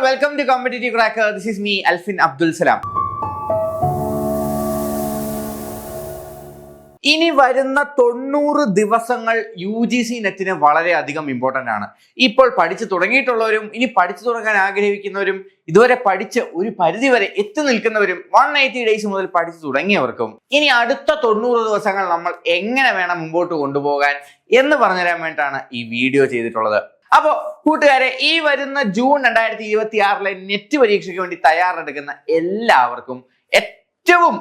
welcome to Competitive Cracker. This is me, Alfin Abdul Salam. ഇനി വരുന്ന 90 ദിവസങ്ങൾ UGC നെറ്റിന് വളരെയധികം ഇമ്പോർട്ടന്റ് ആണ്. ഇപ്പോൾ പഠിച്ചു തുടങ്ങിയിട്ടുള്ളവരും ഇനി പഠിച്ചു തുടങ്ങാൻ ആഗ്രഹിക്കുന്നവരും ഇതുവരെ പഠിച്ച് ഒരു പരിധി വരെ എത്തി നിൽക്കുന്നവരും 180 ഡേയ്സ് മുതൽ പഠിച്ചു തുടങ്ങിയവർക്കും ഇനി അടുത്ത 90 ദിവസങ്ങൾ നമ്മൾ എങ്ങനെ വേണം മുമ്പോട്ട് കൊണ്ടുപോകാൻ എന്ന് പറഞ്ഞുതരാൻ വേണ്ടിയിട്ടാണ് ഈ വീഡിയോ ചെയ്തിട്ടുള്ളത്. അപ്പോ കൂട്ടുകാരെ, ഈ വരുന്ന ജൂൺ 2026 നെറ്റ് പരീക്ഷയ്ക്ക് വേണ്ടി തയ്യാറെടുക്കുന്ന എല്ലാവർക്കും ഏറ്റവും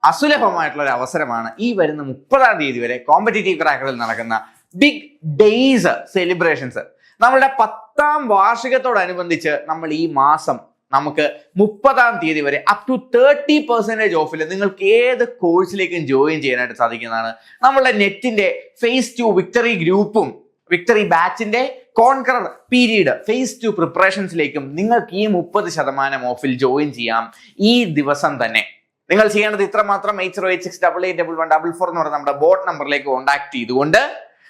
അസുലഭമായിട്ടുള്ള ഒരു അവസരമാണ് ഈ വരുന്ന 30-ാം തീയതി വരെ കോമ്പറ്റീറ്റീവ് ക്രാക്കറിൽ നടക്കുന്ന ബിഗ് ഡേയ്സ് സെലിബ്രേഷൻസ്. നമ്മളുടെ 10ാം വാർഷികത്തോടനുബന്ധിച്ച് നമ്മൾ ഈ മാസം നമുക്ക് 30-ാം തീയതി വരെ അപ് ടു 30% ഓഫിൽ നിങ്ങൾക്ക് ഏത് കോഴ്സിലേക്കും ജോയിൻ ചെയ്യാനായിട്ട് സാധിക്കുന്നതാണ്. നമ്മളുടെ നെറ്റിന്റെ phase 2 വിക്ടറി ഗ്രൂപ്പും വിക്ടറി ബാച്ചിന്റെ കോൺകറർ പീരീഡ് phase 2 പ്രിപ്പറേഷൻസിലേക്കും നിങ്ങൾക്ക് ഈ 30% ഓഫിൽ ജോയിൻ ചെയ്യാം ഈ ദിവസം തന്നെ. നിങ്ങൾ ചെയ്യേണ്ടത് ഇത്ര മാത്രം: 8086881144 എന്ന് പറയുന്ന നമ്മുടെ ബോട്ട് നമ്പറിലേക്ക് കോൺടാക്ട് ചെയ്തുകൊണ്ട്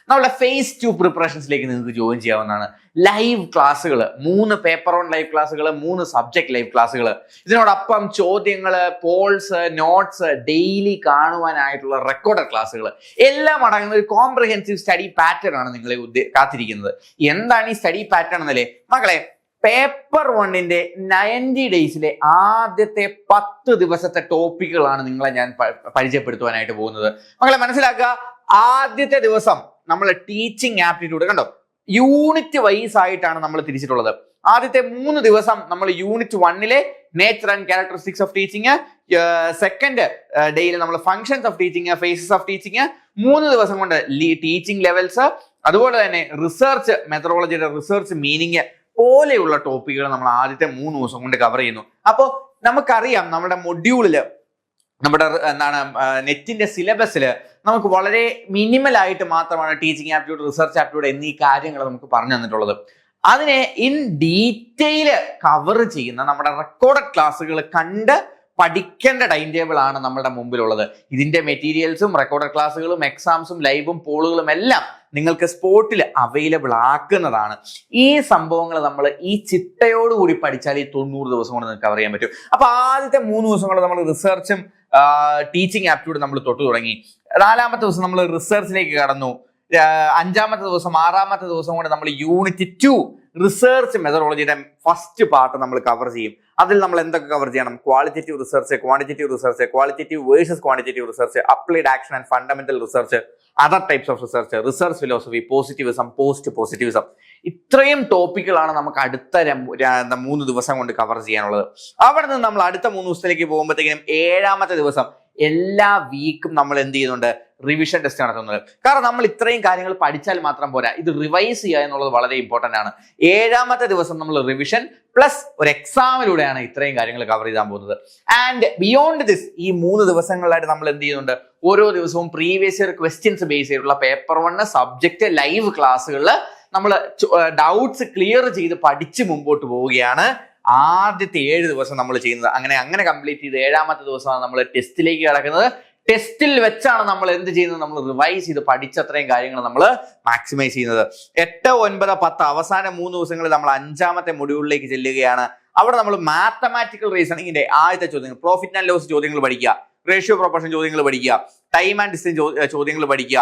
നമ്മുടെ phase 2 പ്രിപ്പറേഷൻസിലേക്ക് നിങ്ങൾക്ക് ജോയിൻ ചെയ്യാവുന്നതാണ്. ലൈവ് ക്ലാസ്സുകൾ, 3 പേപ്പർ ഓൺ ലൈവ് ക്ലാസ്സുകൾ, 3 സബ്ജക്ട് ലൈവ് ക്ലാസ്സുകൾ, ഇതിനോടൊപ്പം ചോദ്യങ്ങൾ, പോൾസ്, നോട്ട്സ്, ഡെയിലി കാണുവാനായിട്ടുള്ള റെക്കോർഡഡ് ക്ലാസ്സുകൾ എല്ലാം അടങ്ങുന്ന ഒരു കോംപ്രിഹെൻസീവ് സ്റ്റഡി പാറ്റേൺ ആണ് നിങ്ങളെ കാത്തിരിക്കുന്നത്. എന്താണ് ഈ സ്റ്റഡി പാറ്റേൺ എന്നല്ലേ മക്കളെ? പേപ്പർ 1ന്റെ 90 ഡേയ്സിലെ ആദ്യത്തെ 10 ദിവസത്തെ ടോപ്പിക്കുകളാണ് നിങ്ങളെ ഞാൻ പരിചയപ്പെടുത്തുവാനായിട്ട് പോകുന്നത്. മക്കളെ മനസ്സിലാക്കുക, ആദ്യത്തെ ദിവസം നമ്മൾ ടീച്ചിങ് ആപ്റ്റിറ്റ്യൂഡ് കണ്ടോ, യൂണിറ്റ് വൈസ് ആയിട്ടാണ് നമ്മൾ തിരിച്ചിട്ടുള്ളത്. ആദ്യത്തെ 3 ദിവസം നമ്മൾ യൂണിറ്റ് 1ലെ nature and characteristics of teaching, second ഡേയിൽ നമ്മൾ functions of teaching, phases of teaching, 3 ദിവസം കൊണ്ട് ടീച്ചിങ് ലെവൽസ്, അതുപോലെ തന്നെ റിസർച്ച് മെത്തഡോളജിയുടെ റിസർച്ച് മീനിങ് പോലെയുള്ള ടോപ്പിക്കുകൾ നമ്മൾ ആദ്യത്തെ 3 ദിവസം കൊണ്ട് കവർ ചെയ്യുന്നു. അപ്പോൾ നമുക്കറിയാം നമ്മുടെ മൊഡ്യൂളില്, നമ്മുടെ നെറ്റിന്റെ സിലബസിൽ നമുക്ക് വളരെ മിനിമൽ ആയിട്ട് മാത്രമാണ് ടീച്ചിങ് ആപ്റ്റിറ്റ്യൂഡ്, റിസർച്ച് ആപ്റ്റിറ്റ്യൂഡ് എന്നീ കാര്യങ്ങൾ നമുക്ക് പറഞ്ഞു തന്നിട്ടുള്ളത്. അതിനെ ഇൻ ഡീറ്റെയിൽ കവർ ചെയ്യുന്ന നമ്മുടെ റെക്കോർഡഡ് ക്ലാസ്സുകൾ കണ്ട് പഠിക്കേണ്ട ടൈം ടേബിൾ ആണ് നമ്മുടെ മുമ്പിലുള്ളത്. ഇതിന്റെ മെറ്റീരിയൽസും റെക്കോർഡഡ് ക്ലാസ്സുകളും എക്സാംസും ലൈവും പോളുകളും എല്ലാം നിങ്ങൾക്ക് സ്പോട്ടിൽ അവൈലബിൾ ആക്കുന്നതാണ്. ഈ സംഭവങ്ങൾ നമ്മൾ ഈ ചിട്ടയോടുകൂടി പഠിച്ചാൽ ഈ 90 ദിവസം കൊണ്ട് നിങ്ങൾക്ക് കവർ ചെയ്യാൻ പറ്റും. അപ്പൊ ആദ്യത്തെ 3 ദിവസം കൊണ്ട് നമ്മൾ റിസർച്ചും ടീച്ചിങ് ആപ്റ്റിറ്റ്യൂഡ് നമ്മൾ തൊട്ടു തുടങ്ങി. 4ാമത്തെ ദിവസം നമ്മൾ റിസർച്ചിലേക്ക് കടന്നു. 5ാമത്തെ ദിവസം 6ാമത്തെ ദിവസം കൊണ്ട് നമ്മൾ യൂണിറ്റ് 2 റിസർച്ച് മെത്തഡോളജിയുടെ ഫസ്റ്റ് പാർട്ട് നമ്മൾ കവർ ചെയ്യും. അതിൽ നമ്മൾ എന്തൊക്കെ കവർ ചെയ്യണം? Qualitative research, quantitative research, qualitative versus quantitative research, applied action and fundamental research, other types of research, research philosophy, positivism, post positivism. ഇത്രയും ടോപ്പിക്കുകളാണ് നമുക്ക് അടുത്ത 3 ദിവസം കൊണ്ട് കവർ ചെയ്യാനുള്ളത്. അവിടെ നിന്ന് നമ്മൾ അടുത്ത 3 ദിവസത്തിലേക്ക് പോകുമ്പോഴത്തേക്കും 7ാമത്തെ ദിവസം എല്ലാ വീക്കും നമ്മൾ എന്ത് ചെയ്യുന്നുണ്ട്? റിവിഷൻ ടെസ്റ്റ് നടത്തുന്നത്. കാരണം നമ്മൾ ഇത്രയും കാര്യങ്ങൾ പഠിച്ചാൽ മാത്രം പോരാ, ഇത് റിവൈസ് ചെയ്യുക എന്നുള്ളത് വളരെ ഇമ്പോർട്ടന്റ് ആണ്. 7ാമത്തെ ദിവസം നമ്മൾ റിവിഷൻ പ്ലസ് ഒരു എക്സാമിലൂടെയാണ് ഇത്രയും കാര്യങ്ങൾ കവർ ചെയ്യാൻ പോകുന്നത്. ആൻഡ് ബിയോണ്ട് ദിസ്, ഈ 3 ദിവസങ്ങളിലായിട്ട് നമ്മൾ എന്ത് ചെയ്യുന്നുണ്ട്? ഓരോ ദിവസവും പ്രീവിയസ് ഇയർ ക്വസ്റ്റ്യൻസ് ബേസ് ചെയ്തിട്ടുള്ള പേപ്പർ 1 സബ്ജക്ട് ലൈവ് ക്ലാസ്സുകളിൽ നമ്മൾ ഡൗട്ട്സ് ക്ലിയർ ചെയ്ത് പഠിച്ച് മുമ്പോട്ട് പോവുകയാണ് ആദ്യത്തെ 7 ദിവസം നമ്മൾ ചെയ്യുന്നത്. അങ്ങനെ കംപ്ലീറ്റ് ചെയ്ത് 7ാമത്തെ ദിവസമാണ് നമ്മൾ ടെസ്റ്റിലേക്ക് കിടക്കുന്നത്. ടെസ്റ്റിൽ വെച്ചാണ് നമ്മൾ എന്ത് ചെയ്യുന്നത്? നമ്മൾ റിവൈസ് ചെയ്ത് പഠിച്ചത്രയും കാര്യങ്ങൾ നമ്മൾ മാക്സിമൈസ് ചെയ്യുന്നത്. 8, 9, 10 അവസാന 3 ദിവസങ്ങളിൽ നമ്മൾ 5ാമത്തെ മൊഡ്യൂളിലേക്ക് ചെല്ലുകയാണ്. അവിടെ നമ്മൾ മാത്തമാറ്റിക്കൽ റീസണിങ്ങിന്റെ ആദ്യത്തെ ചോദ്യങ്ങൾ, പ്രോഫിറ്റ് ആൻഡ് ലോസ് ചോദ്യങ്ങൾ പഠിക്കുക, റേഷ്യോ പ്രൊപ്പോർഷൻ ചോദ്യങ്ങൾ പഠിക്കുക, ടൈം ആൻഡ് ഡിസ്റ്റൻസ് ചോദ്യങ്ങൾ പഠിക്കുക,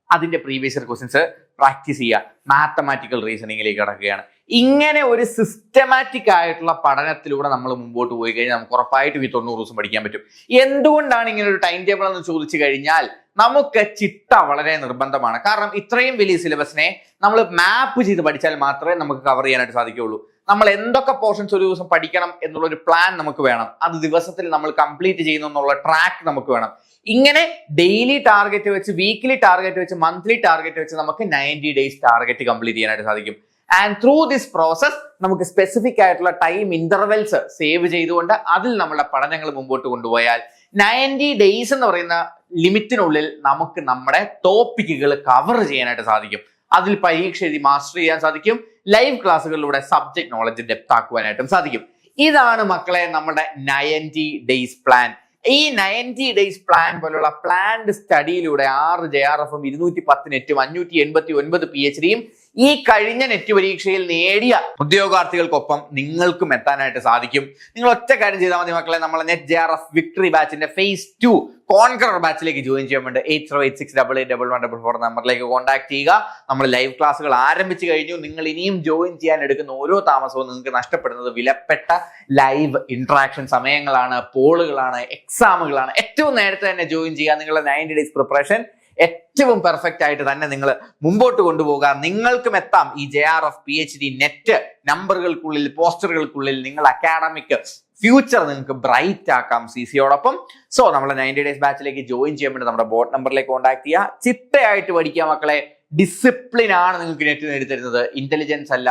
അതിന്റെ പ്രീവിയസ് ഇയർ ക്വസ്റ്റ്യൻസ് പ്രാക്ടീസ് ചെയ്യുക, മാത്തമാറ്റിക്കൽ റീസണിങ്ങിലേക്ക് കടക്കുകയാണ്. ഇങ്ങനെ ഒരു സിസ്റ്റമാറ്റിക് ആയിട്ടുള്ള പഠനത്തിലൂടെ നമ്മൾ മുമ്പോട്ട് പോയി കഴിഞ്ഞാൽ നമുക്ക് ഉറപ്പായിട്ടും ഈ 90 ദിവസം പഠിക്കാൻ പറ്റും. എന്തുകൊണ്ടാണ് ഇങ്ങനെ ഒരു ടൈം ടേബിൾ എന്ന് ചോദിച്ചു കഴിഞ്ഞാൽ നമുക്ക് ചിട്ട വളരെ നിർബന്ധമാണ്. കാരണം ഇത്രയും വലിയ സിലബസിനെ നമ്മൾ മാപ്പ് ചെയ്ത് പഠിച്ചാൽ മാത്രമേ നമുക്ക് കവർ ചെയ്യാനായിട്ട് സാധിക്കുകയുള്ളൂ. നമ്മൾ എന്തൊക്കെ പോർഷൻസ് ഒരു ദിവസം പഠിക്കണം എന്നുള്ള ഒരു പ്ലാൻ നമുക്ക് വേണം. അത് ദിവസത്തിൽ നമ്മൾ കംപ്ലീറ്റ് ചെയ്യുന്നു എന്നുള്ള ട്രാക്ക് നമുക്ക് വേണം. ഇങ്ങനെ ഡെയിലി ടാർഗറ്റ് വെച്ച്, വീക്ക്ലി ടാർഗറ്റ് വെച്ച്, മന്ത്ലി ടാർഗറ്റ് വെച്ച് നമുക്ക് 90 ഡേയ്സ് ടാർഗറ്റ് കംപ്ലീറ്റ് ചെയ്യാനായിട്ട് സാധിക്കും. ആൻഡ് ത്രൂ ദിസ് പ്രോസസ് നമുക്ക് സ്പെസിഫിക് ആയിട്ടുള്ള ടൈം ഇന്റർവെൽസ് സേവ് ചെയ്തുകൊണ്ട് അതിൽ നമ്മുടെ പഠനങ്ങൾ മുമ്പോട്ട് കൊണ്ടുപോയാൽ 90 ഡേയ്സ് എന്ന് പറയുന്ന ലിമിറ്റിനുള്ളിൽ നമുക്ക് നമ്മുടെ ടോപ്പിക്കുകൾ കവർ ചെയ്യാനായിട്ട് സാധിക്കും. അതിൽ പരീക്ഷ എഴുതി മാസ്റ്റർ ചെയ്യാൻ സാധിക്കും. ലൈവ് ക്ലാസ്സുകളിലൂടെ സബ്ജക്ട് നോളജ് ഡെപ്ത് ആക്കുവാനായിട്ടും സാധിക്കും. ഇതാണ് മക്കളെ നമ്മുടെ 90 ഡേയ്സ് പ്ലാൻ. ഈ 90 ഡേയ്സ് പ്ലാൻ പോലുള്ള പ്ലാൻഡ് സ്റ്റഡിയിലൂടെ 6 JRF-ഉം 210 നെറ്റും 589 PhD-യും ഈ കഴിഞ്ഞ നെറ്റ് പരീക്ഷയിൽ നേടിയ ഉദ്യോഗാർത്ഥികൾക്കൊപ്പം നിങ്ങൾക്കും എത്താനായിട്ട് സാധിക്കും. നിങ്ങൾ ഒറ്റ കാര്യം ചെയ്താൽ മതി മക്കളെ, നമ്മളെ നെറ്റ് JRF വിക്ടറി ബാച്ചിന്റെ phase 2 കോൺകറർ ബാച്ചിലേക്ക് ജോയിൻ ചെയ്യാൻ വേണ്ടി 8086881144 നമ്പറിലേക്ക് കോൺടാക്ട് ചെയ്യുക. നമ്മൾ ലൈവ് ക്ലാസ്സുകൾ ആരംഭിച്ചു കഴിഞ്ഞു. നിങ്ങൾ ഇനിയും ജോയിൻ ചെയ്യാൻ എടുക്കുന്ന ഓരോ താമസവും നിങ്ങൾക്ക് നഷ്ടപ്പെടുന്നത് വിലപ്പെട്ട ലൈവ് ഇന്ററാക്ഷൻ സമയങ്ങളാണ്, പോളുകളാണ്, എക്സാമുകളാണ്. ഏറ്റവും നേരത്തെ തന്നെ ജോയിൻ ചെയ്യുക. നിങ്ങളുടെ 90 days പ്രിപ്പറേഷൻ ഏറ്റവും പെർഫെക്റ്റ് ആയിട്ട് തന്നെ നിങ്ങൾ മുമ്പോട്ട് കൊണ്ടുപോകുക. നിങ്ങൾക്കും എത്താം ഈ JRF PhD നെറ്റ് നമ്പറുകൾക്കുള്ളിൽ, പോസ്റ്ററുകൾക്കുള്ളിൽ. നിങ്ങൾ അക്കാഡമിക് ഫ്യൂച്ചർ നിങ്ങൾക്ക് ബ്രൈറ്റ് ആക്കാം CCയോടൊപ്പം. സോ നമ്മളെ 90 days ബാച്ചിലേക്ക് ജോയിൻ ചെയ്യാൻ വേണ്ടി നമ്മുടെ ബോർഡ് നമ്പറിലേക്ക് കോൺടാക്ട് ചെയ്യുക. ചിട്ടയായിട്ട് പഠിക്കുക മക്കളെ. ഡിസിപ്ലിൻ ആണ് നിങ്ങൾക്ക് നെറ്റ് നേടിത്തരുന്നത്. ഇന്റലിജൻസ് അല്ല,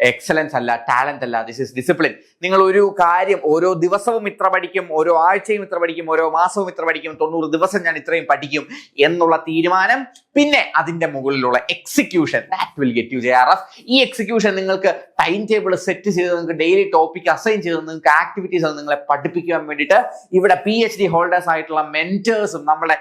എക്സലൻസ് അല്ല, ടാലന്റ് അല്ല. This is discipline. നിങ്ങൾ ഒരു കാര്യം ഓരോ ദിവസവും ഇത്ര പഠിക്കും, ഓരോ ആഴ്ചയും ഇത്ര പഠിക്കും, ഓരോ മാസവും ഇത്ര പഠിക്കും, 90 ദിവസം ഞാൻ ഇത്രയും പഠിക്കും എന്നുള്ള തീരുമാനം, പിന്നെ അതിന്റെ മുകളിലുള്ള execution, that will get you JRF. ഈ എക്സിക്യൂഷൻ നിങ്ങൾക്ക് ടൈം ടേബിൾ സെറ്റ് ചെയ്ത്, നിങ്ങൾക്ക് ഡെയിലി ടോപ്പിക് അസൈൻ ചെയ്ത്, നിങ്ങൾക്ക് ആക്ടിവിറ്റീസ് നിങ്ങളെ പഠിപ്പിക്കാൻ വേണ്ടിയിട്ട് ഇവിടെ PhD ഹോൾഡേഴ്സ് ആയിട്ടുള്ള മെന്റേഴ്സും നമ്മുടെ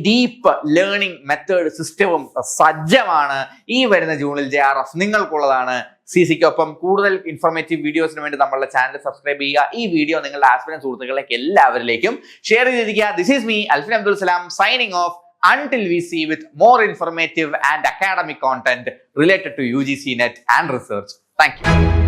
ഡീപ്പ് ലേണിംഗ് മെത്തേഡ് സിസ്റ്റവും സജ്ജമാണ്. ഈ വരുന്ന ജൂണിൽ JRF നിങ്ങൾക്കുള്ളതാണ്. CCക്കൊപ്പം കൂടുതൽ ഇൻഫോർമേറ്റീവ് വീഡിയോസിന് വേണ്ടി നമ്മളുടെ ചാനൽ സബ്സ്ക്രൈബ് ചെയ്യുക. ഈ വീഡിയോ നിങ്ങളുടെ ആസ്പിരന്റ് സുഹൃത്തുക്കളിലേക്ക് എല്ലാവരിലേക്കും ഷെയർ ചെയ്തിരിക്കുക. This is me Alfin Abdul Salam signing off until we see with more informative and academic content related to UGC NET and research. Thank you.